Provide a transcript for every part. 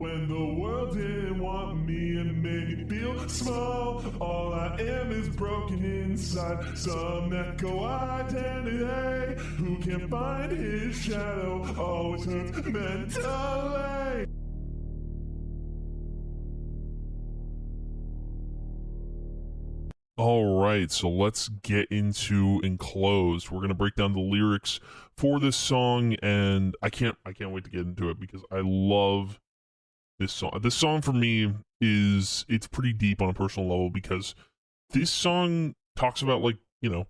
When the world didn't want me and made me feel small, all I am is broken inside. Some echo identity who can't find his shadow always hurts mentally. All right, so let's get into Enclosed. We're gonna break down the lyrics for this song, and I can't wait to get into it because I love this song. This song for me it's pretty deep on a personal level because this song talks about, like, you know,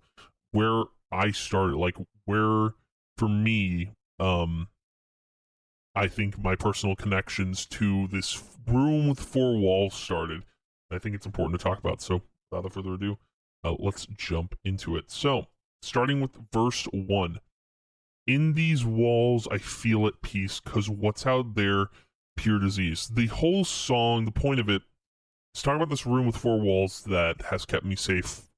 where I started, like where for me, I think my personal connections to this room with four walls started. I think it's important to talk about. So without further ado, let's jump into it. So starting with verse 1. In these walls I feel at peace, cause what's out there pure disease. The whole song, the point of it, is talking about this room with four walls that has kept me safe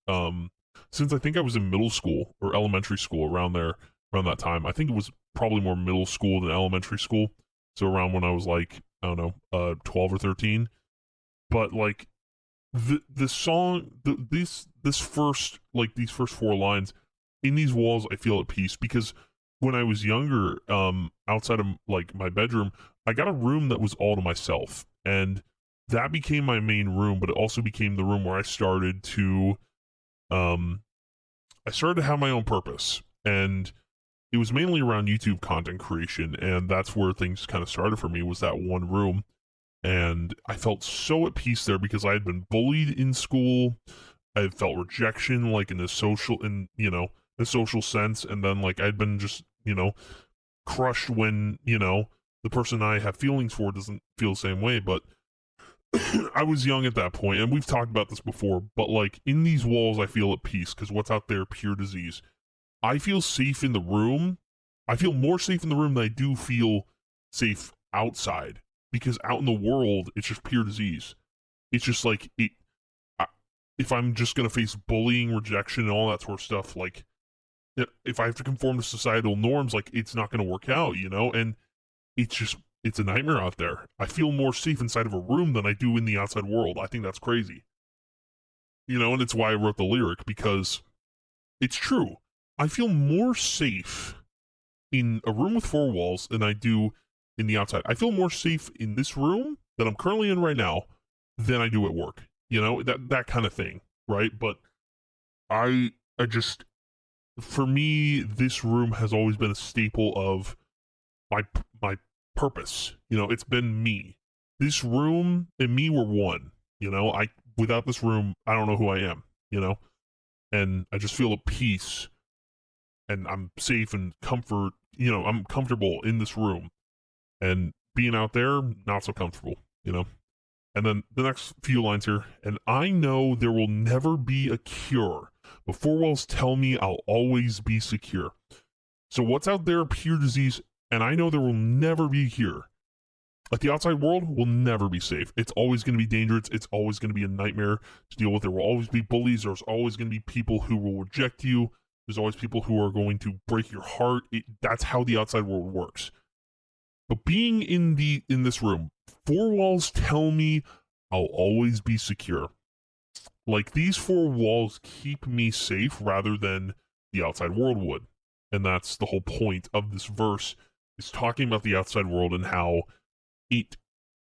since I think I was in middle school or elementary school, around that time. I think it was probably more middle school than elementary school, so around when I was like, I don't know, 12 or 13. But like the song, these first four lines, in these walls I feel at peace, because when I was younger, outside of like my bedroom, I got a room that was all to myself, and that became my main room, but it also became the room where I started to have my own purpose. And it was mainly around YouTube content creation, and that's where things kind of started for me, was that one room. And I felt so at peace there because I had been bullied in school. I had felt rejection, like in the social sense, and then like I'd been just, crushed when, the person I have feelings for doesn't feel the same way. But I was young at that point, and we've talked about this before, but like in these walls I feel at peace because what's out there pure disease. I feel safe in the room. I feel more safe in the room than I do feel safe outside, because out in the world it's just pure disease. It's just like if I'm just gonna face bullying, rejection, and all that sort of stuff, like if I have to conform to societal norms, like it's not gonna work out, and it's a nightmare out there. I feel more safe inside of a room than I do in the outside world. I think that's crazy. And it's why I wrote the lyric, because it's true. I feel more safe in a room with four walls than I do in the outside. I feel more safe in this room that I'm currently in right now than I do at work. That kind of thing, right? But I just, for me, this room has always been a staple of my purpose. It's been me. This room and me were one. Without this room, I don't know who I am. And I just feel at peace, and I'm safe and comfort. I'm comfortable in this room, and being out there, not so comfortable. And then the next few lines here, and I know there will never be a cure, but four walls tell me I'll always be secure. So what's out there, pure disease, and I know there will never be a cure. Like the outside world will never be safe. It's always going to be dangerous. It's always going to be a nightmare to deal with. There will always be bullies. There's always going to be people who will reject you. There's always people who are going to break your heart. That's how the outside world works. But being in this room, four walls tell me I'll always be secure. Like these four walls keep me safe rather than the outside world would. And that's the whole point of this verse, is talking about the outside world and how it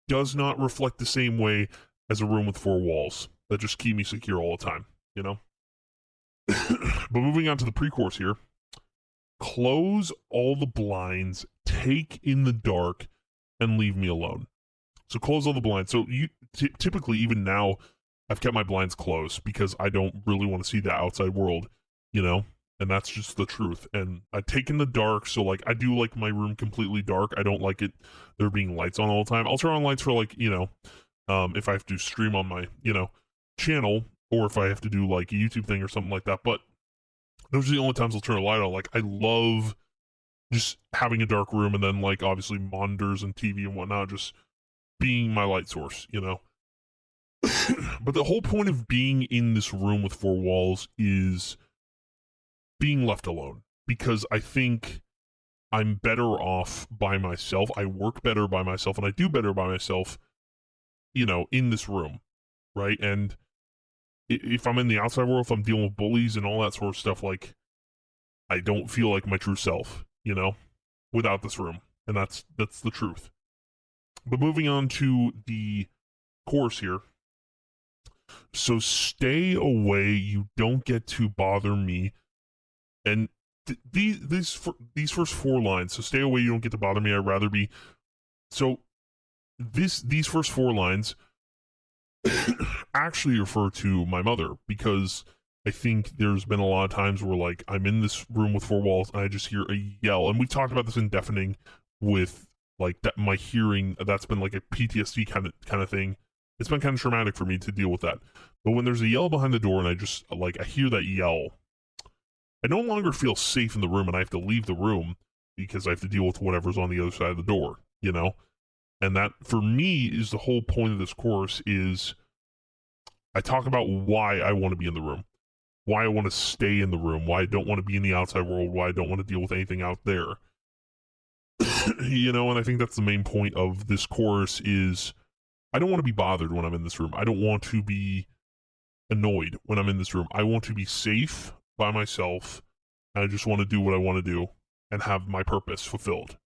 does not reflect the same way as a room with four walls that just keep me secure all the time, But moving on to the pre-chorus here. Close all the blinds, take in the dark, and leave me alone. So close all the blinds. So you typically, even now, I've kept my blinds closed because I don't really want to see the outside world, and that's just the truth. And I take in the dark, so like I do like my room completely dark. I don't like it there being lights on all the time. I'll turn on lights for like, if I have to stream on my, channel, or if I have to do like a YouTube thing or something like that. But those are the only times I'll turn a light on. Like I love just having a dark room, and then like obviously monitors and TV and whatnot just being my light source, But the whole point of being in this room with four walls is being left alone, because I think I'm better off by myself. I work better by myself, and I do better by myself, in this room, right? And if I'm in the outside world, if I'm dealing with bullies and all that sort of stuff, like, I don't feel like my true self, without this room. And that's the truth. But moving on to the chorus here. So stay away, you don't get to bother me. And these first 4 lines, so stay away, you don't get to bother me, I'd rather be. So these first 4 lines actually refer to my mother, because I think there's been a lot of times where, like, I'm in this room with 4 walls and I just hear a yell, and we've talked about this in deafening with, like, that my hearing, that's been like a PTSD kind of thing. It's been kind of traumatic for me to deal with that. But when there's a yell behind the door and I just, like, I hear that yell, I no longer feel safe in the room, and I have to leave the room because I have to deal with whatever's on the other side of the door, And that, for me, is the whole point of this course. Is I talk about why I want to be in the room, why I want to stay in the room, why I don't want to be in the outside world, why I don't want to deal with anything out there. And I think that's the main point of this course is I don't want to be bothered when I'm in this room. I don't want to be annoyed when I'm in this room. I want to be safe by myself. I just want to do what I want to do and have my purpose fulfilled,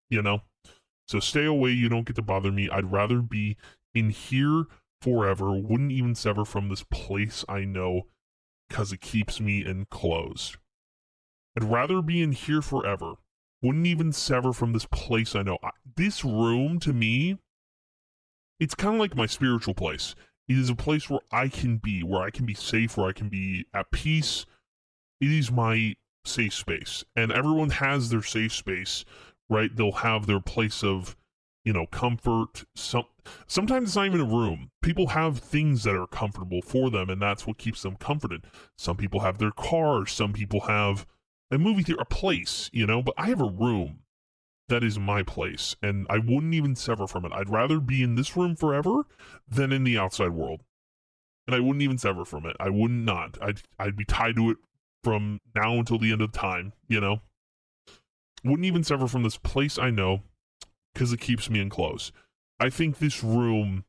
So stay away, you don't get to bother me. I'd rather be in here forever, wouldn't even sever from this place I know, because it keeps me enclosed. I'd rather be in here forever, wouldn't even sever from this place I know. This room, to me, it's kind of like my spiritual place. It is a place where I can be safe, where I can be at peace. It is my safe space. And everyone has their safe space, right? They'll have their place of, comfort. Sometimes it's not even a room. People have things that are comfortable for them, and that's what keeps them comforted. Some people have their cars. Some people have a movie theater, a place, but I have a room that is my place, and I wouldn't even sever from it. I'd rather be in this room forever than in the outside world. And I wouldn't even sever from it. I would not. I'd be tied to it from now until the end of time, Wouldn't even sever from this place I know, because it keeps me enclosed. I think this room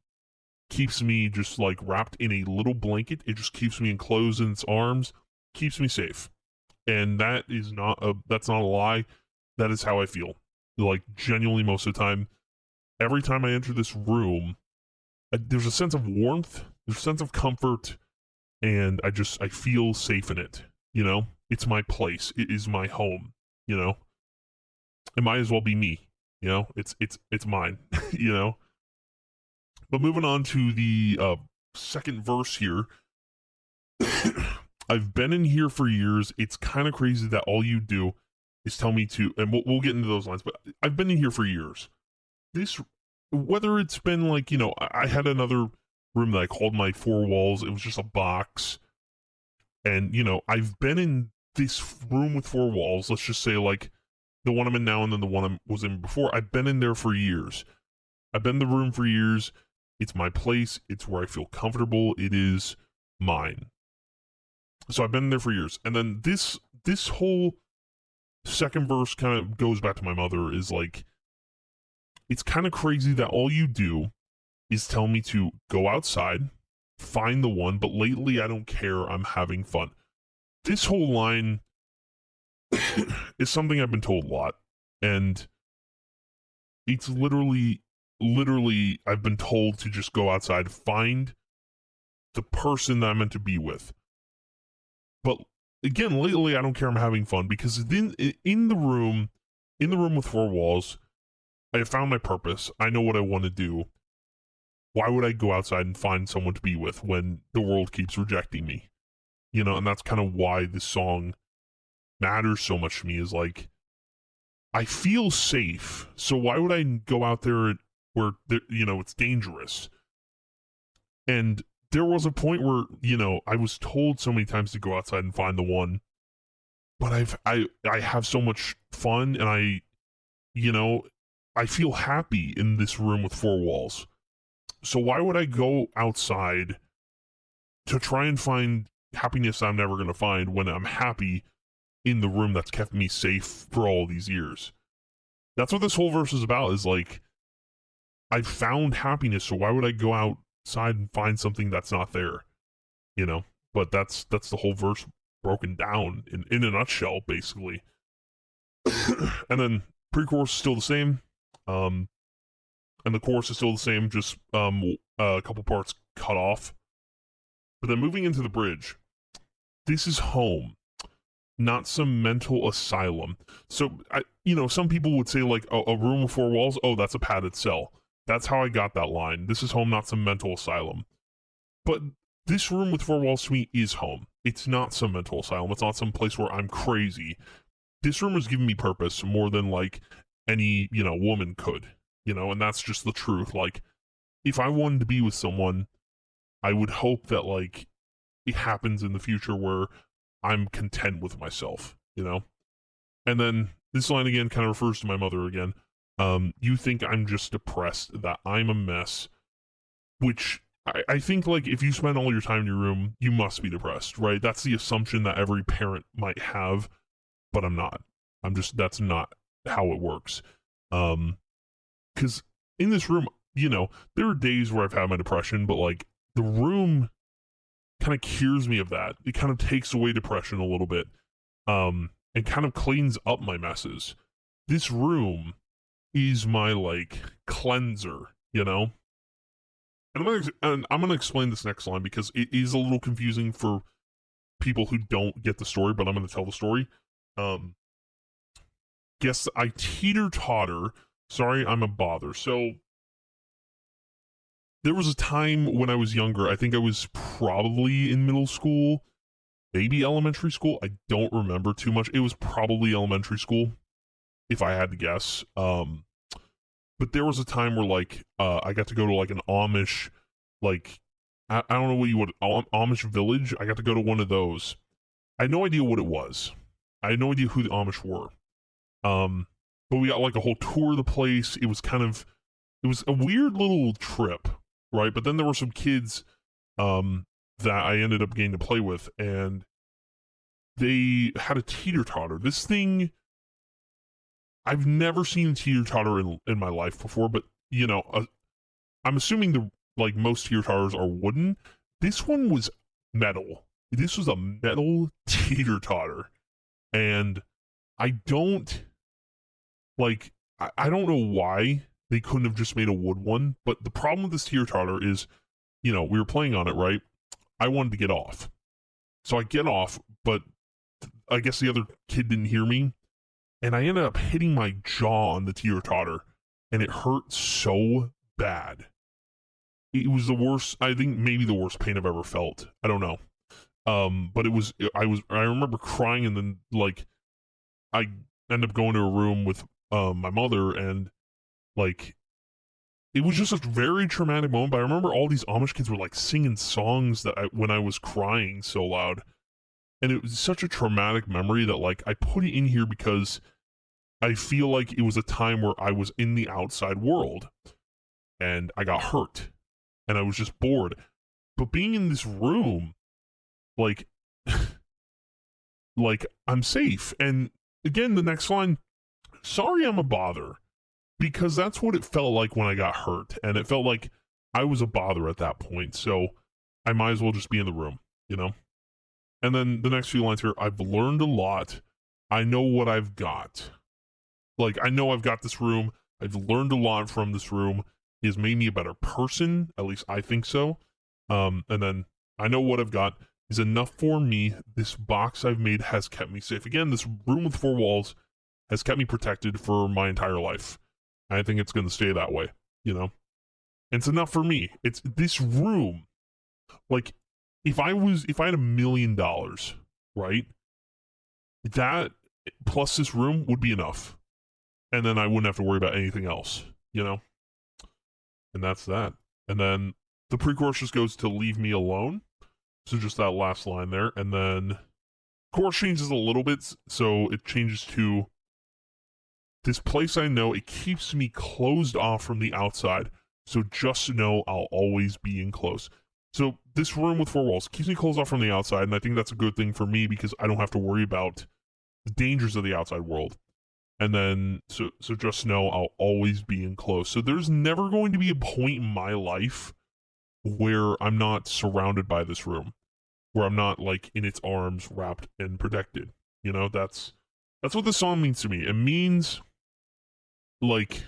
keeps me just, like, wrapped in a little blanket. It just keeps me enclosed in its arms, keeps me safe. And that's not a lie. That is how I feel. Like, genuinely, most of the time, every time I enter this room, there's a sense of warmth, there's a sense of comfort, and I feel safe in it, It's my place. It is my home, It might as well be me, It's mine, But moving on to the second verse here. I've been in here for years. It's kind of crazy that all you do is tell me to, and we'll get into those lines, but I've been in here for years. This, whether it's been like, I had another room that I called my 4 walls. It was just a box. And, I've been in this room with 4 walls. Let's just say, like, the one I'm in now and then the one I was in before. I've been in there for years. I've been in the room for years. It's my place. It's where I feel comfortable. It is mine. So I've been in there for years. And then this whole second verse kind of goes back to my mother, is like, it's kind of crazy that all you do is tell me to go outside, find the one, but lately I don't care, I'm having fun. This whole line is something I've been told a lot, and it's literally I've been told to just go outside, find the person that I'm meant to be with. But again, lately I don't care, I'm having fun, because in the room with 4 walls, I have found my purpose. I know what I want to do. Why would I go outside and find someone to be with when the world keeps rejecting me? And that's kind of why this song matters so much to me, is like, I feel safe, so why would I go out there where, it's dangerous? And there was a point where, I was told so many times to go outside and find the one, but I have so much fun, and I feel happy in this room with 4 walls. So why would I go outside to try and find happiness I'm never going to find when I'm happy in the room that's kept me safe for all these years? That's what this whole verse is about, is like, I found happiness, so why would I go outside and find something that's not there? You know? But that's the whole verse broken down in a nutshell, basically. And then pre-chorus is still the same. And the chorus is still the same, just a couple parts cut off. But then moving into the bridge, this is home, not some mental asylum. So, some people would say, like, a room with four walls, oh, that's a padded cell. That's how I got that line. This is home, not some mental asylum. But this room with four walls to me is home. It's not some mental asylum. It's not some place where I'm crazy. This room has given me purpose more than, like, any, woman could, and that's just the truth. Like, if I wanted to be with someone, I would hope that, like, it happens in the future where I'm content with myself, And then this line again kind of refers to my mother again. You think I'm just depressed, that I'm a mess, which I think, like, if you spend all your time in your room, you must be depressed, right? That's the assumption that every parent might have, but I'm not. That's not how it works. Because in this room, there are days where I've had my depression, but, like, the room kind of cures me of that. It kind of takes away depression a little bit, and kind of cleans up my messes. This room is my, like, cleanser, And I'm gonna explain this next line because it is a little confusing for people who don't get the story, but I'm gonna tell the story. Guess I teeter-totter. Sorry, I'm a bother. So, there was a time when I was younger, I think I was probably in middle school, maybe elementary school. I don't remember too much. It was probably elementary school, if I had to guess. But there was a time where, like, I got to go to, like, an Amish, like, I don't know what you would, Amish village. I got to go to one of those. I had no idea what it was. I had no idea who the Amish were. But we got, like, a whole tour of the place. It was a weird little trip, right? But then there were some kids, that I ended up getting to play with, and they had a teeter-totter. This thing, I've never seen a teeter-totter in my life before, but, I'm assuming most teeter-totters are wooden. This one was metal. This was a metal teeter-totter. And I don't know why they couldn't have just made a wood one, but the problem with this teeter-totter is, we were playing on it, right? I wanted to get off. So I get off, but I guess the other kid didn't hear me, and I ended up hitting my jaw on the teeter-totter, and it hurt so bad. It was the worst, I think maybe the worst pain I've ever felt. I don't know. But I remember crying, and then, like, I end up going to a room with my mother, and, like, it was just a very traumatic moment. But I remember all these Amish kids were, like, singing songs when I was crying so loud, and it was such a traumatic memory that, like, I put it in here because I feel like it was a time where I was in the outside world, and I got hurt, and I was just bored. But being in this room, like, like, I'm safe. And again, the next line, sorry I'm a bother, because that's what it felt like when I got hurt, and it felt like I was a bother at that point, so I might as well just be in the room, And then the next few lines here, I've learned a lot. I know what I've got. Like, I know I've got this room. I've learned a lot from this room. It has made me a better person. At least I think so. And then I know what I've got is enough for me. This box I've made has kept me safe. Again, this room with four walls has kept me protected for my entire life. I think it's going to stay that way, And it's enough for me. It's this room. Like, if I had $1 million, right? That plus this room would be enough. And then I wouldn't have to worry about anything else, And that's that. And then the pre-chorus just goes to leave me alone. So just that last line there. And then chorus changes a little bit. So it changes to, this place I know, it keeps me closed off from the outside. So just know I'll always be enclosed. So this room with four walls keeps me closed off from the outside. And I think that's a good thing for me because I don't have to worry about the dangers of the outside world. And then so just know I'll always be enclosed. So there's never going to be a point in my life where I'm not surrounded by this room, where I'm not like in its arms, wrapped and protected. You know, that's what this song means to me. It means like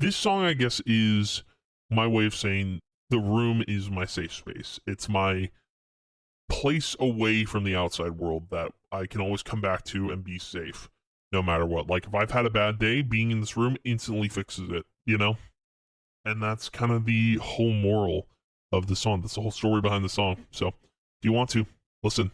this song, I guess, is my way of saying the room is my safe space. It's my place away from the outside world that I can always come back to and be safe no matter what. Like if I've had a bad day, being in this room instantly fixes it, you know? And that's kind of the whole moral of the song. That's the whole story behind the song. So if you want to, listen.